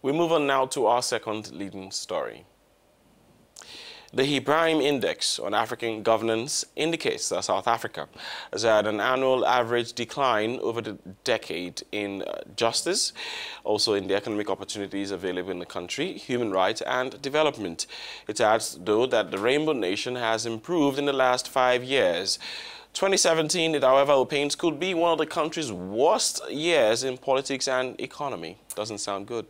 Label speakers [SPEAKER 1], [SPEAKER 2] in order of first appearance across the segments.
[SPEAKER 1] We move on now to our second leading story. The Ibrahim Index on African governance indicates that South Africa has had an annual average decline over the decade in justice, also in the economic opportunities available in the country, human rights and development. It adds, though, that the Rainbow Nation has improved in the last 5 years. 2017, it, however, paints could be one of the country's worst years in politics and economy. Doesn't sound good.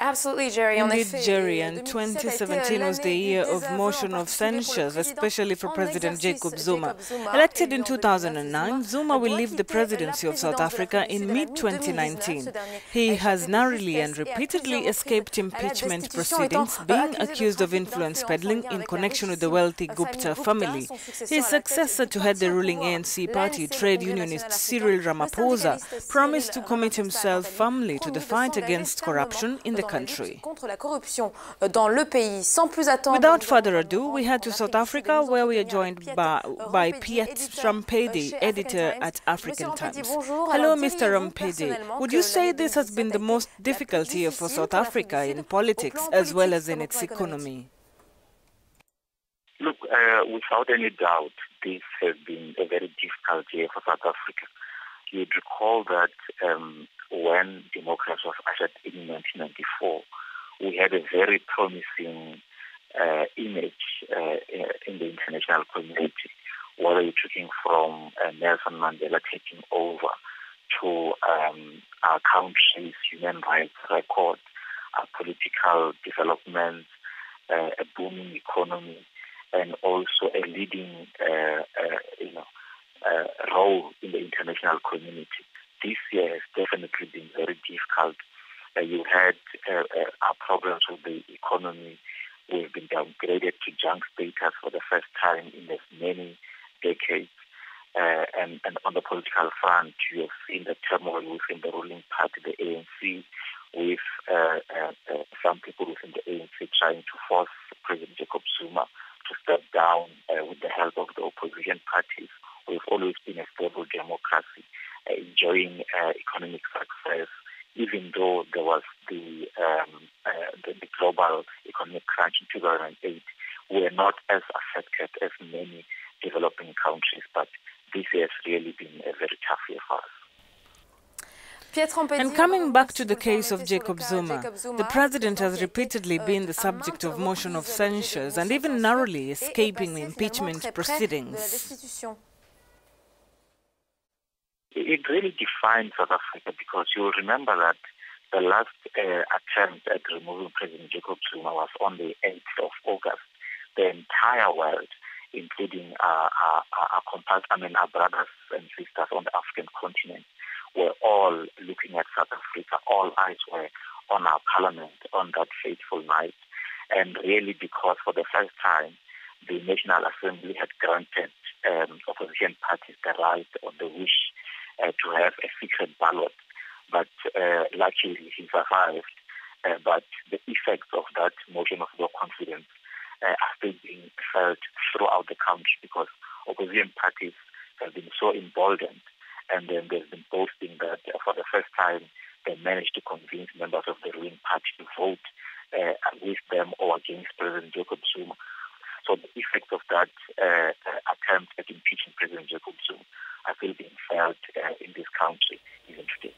[SPEAKER 2] Absolutely, Jerry.
[SPEAKER 3] Indeed, Jerry, and 2017 was the year of motion of censures, especially for President Jacob Zuma. Elected in 2009, Zuma will leave the presidency of South Africa in mid-2019. He has narrowly and repeatedly escaped impeachment proceedings, being accused of influence peddling in connection with the wealthy Gupta family. His successor to head the ruling ANC party, trade unionist Cyril Ramaphosa, promised to commit himself firmly to the fight against corruption in the country. Without further ado, we head to South Africa, where we are joined by Piet Rampedi, editor at African Times. Hello, Mr. Rampedi. Would you say this has been the most difficult year for South Africa in politics as well as in its economy?
[SPEAKER 4] Look, without any doubt, this has been a very difficult year for South Africa. You'd recall that when democracy was ushered in 1994, we had a very promising image in the international community, whether you're talking from Nelson Mandela taking over to our country's human rights record, our political development, a booming economy, and also a leading role in the international community. This year has definitely been very difficult. You had our problems with the economy. We've been downgraded to junk status for the first time in as many decades. And on the political front, you have seen the turmoil within the ruling party, the ANC, with some people within the ANC trying to force President Jacob Zuma to step down with the help of the opposition parties. We've always been a stable democracy, enjoying economic success, even though there was the global economic crunch in 2008. We are not as affected as many developing countries, but this has really been a very tough year for us.
[SPEAKER 3] And coming back to the case of Jacob Zuma, the president has repeatedly been the subject of motion of censures and even narrowly escaping impeachment proceedings.
[SPEAKER 4] It really defines South Africa, because you'll remember that the last attempt at removing President Jacob Zuma was on the 8th of August. The entire world, including our brothers and sisters on the African continent, were all looking at South Africa. All eyes were on our parliament on that fateful night. And really, because for the first time, the National Assembly had granted opposition parties the right or the wish to have a secret ballot. But luckily, he survived. But the effects of that motion of no confidence are still being felt throughout the country, because opposition parties have been so emboldened. And then there's been boasting that for the first time, they managed to convince members of the ruling party to vote with them or against President Jacob Zuma. So the effects of that attempt at impeaching President Jacob Zuma are still being felt in this country even today.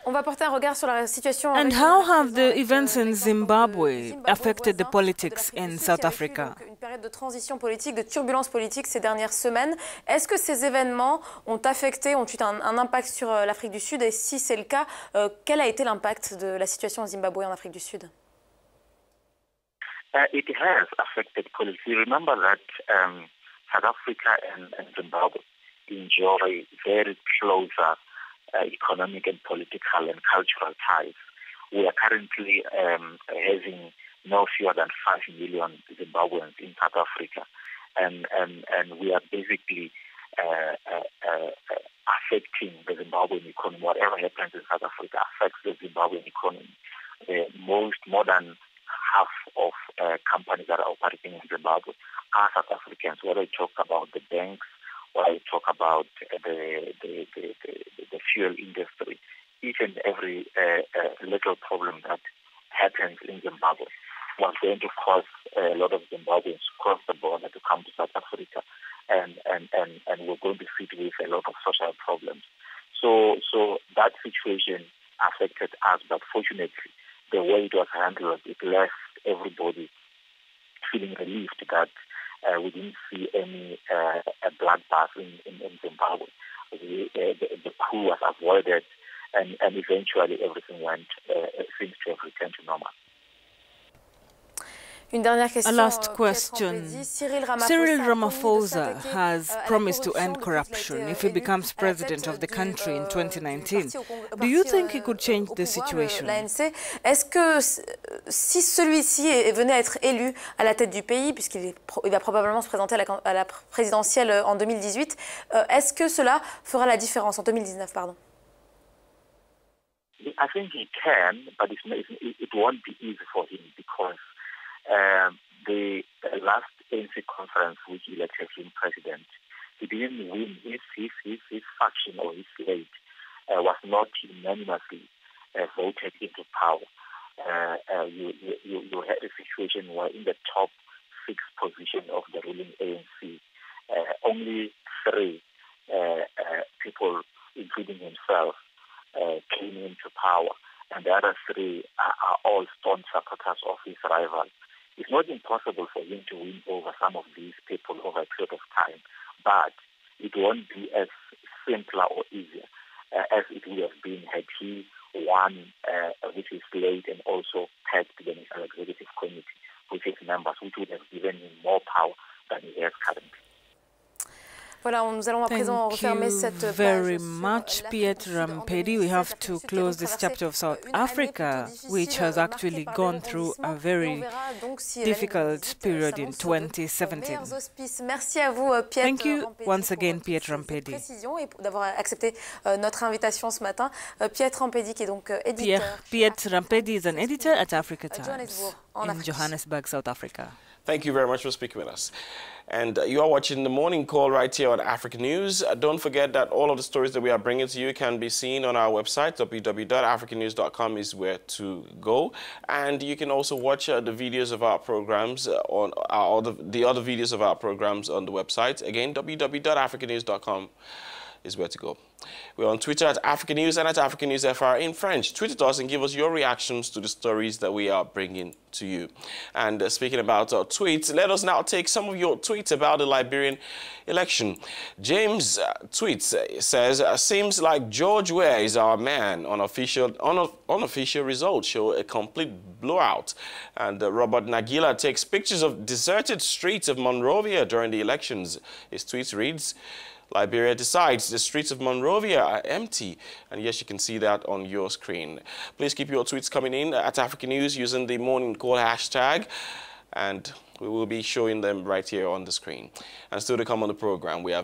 [SPEAKER 3] And how have the events in Zimbabwe affected the politics in South Africa?
[SPEAKER 2] Une période de transition politique, de turbulence politique ces dernières semaines. Est-ce que ces événements ont eu un impact sur l'Afrique du Sud? Et si c'est le cas, quel a été l'impact de la situation au Zimbabwe en Afrique du Sud?
[SPEAKER 4] It has affected politics. Remember that South Africa and Zimbabwe enjoy very close economic and political and cultural ties. We are currently having no fewer than 5 million Zimbabweans in South Africa, and we are basically affecting the Zimbabwean economy. Whatever happens in South Africa affects the Zimbabwean economy. More than half of companies that are operating in Zimbabwe are South Africans. Whether you talk about the banks, whether you talk about the fuel industry, each and every little problem that Zimbabwe was going to cause a lot of Zimbabweans to cross the border to come to South Africa, and we're going to fit with a lot of social problems. So that situation affected us, but fortunately, the way it was handled, it left everybody feeling relieved that we didn't see any bloodbath in Zimbabwe. The coup was avoided, and eventually everything seems to have returned to normal.
[SPEAKER 3] A last question. Cyril Ramaphosa has promised to end corruption if he becomes president of the country in 2019. Do you think he could change the situation?
[SPEAKER 2] Est-ce que si celui-ci venait à être élu à la tête du pays, puisqu'il va probablement se présenter à la présidentielle en 2018, est-ce que cela fera la différence en 2019, pardon?
[SPEAKER 4] I think he can, but it won't be easy for him because the last ANC conference which elected him president, he didn't win. His faction or his slate was not unanimously voted into power. You had a situation where in the top 6 position of the ruling ANC, only 3 people, including himself, came into power, and the other 3 are all staunch supporters of his rival. It's not impossible for him to win over some of these people over a period of time, but it won't be as simpler or easier as it would have been had he won with his slate and also packed the National Executive Committee with his members, which would have given him more power than he has currently.
[SPEAKER 3] Thank you very much, Piet Rampedi. We have to close this chapter of South Africa, which has actually gone through a very difficult period in 2017. Thank you once again, Piet Rampedi.
[SPEAKER 2] D'avoir accepté notre invitation ce matin. Piet Rampedi, qui est donc éditeur.
[SPEAKER 3] Piet Rampedi is an editor at Africa Times in Johannesburg, South Africa.
[SPEAKER 1] Thank you very much for speaking with us. And you are watching The Morning Call right here on African News. Don't forget that all of the stories that we are bringing to you can be seen on our website. www.africanews.com is where to go. And you can also watch the videos of our programs on the other videos of our programs on the website. Again, www.africanews.com is where to go. We're on Twitter at African News and at African News FR in French. Tweet at us and give us your reactions to the stories that we are bringing to you. And speaking about our tweets, let us now take some of your tweets about the Liberian election. James tweets, says, seems like George Weah is our man. Unofficial results show a complete blowout. And Robert Nagila takes pictures of deserted streets of Monrovia during the elections. His tweet reads, Liberia decides the streets of Monrovia are empty. And yes, you can see that on your screen. Please keep your tweets coming in at African News using the Morning Call hashtag. And we will be showing them right here on the screen. And still to come on the program, we have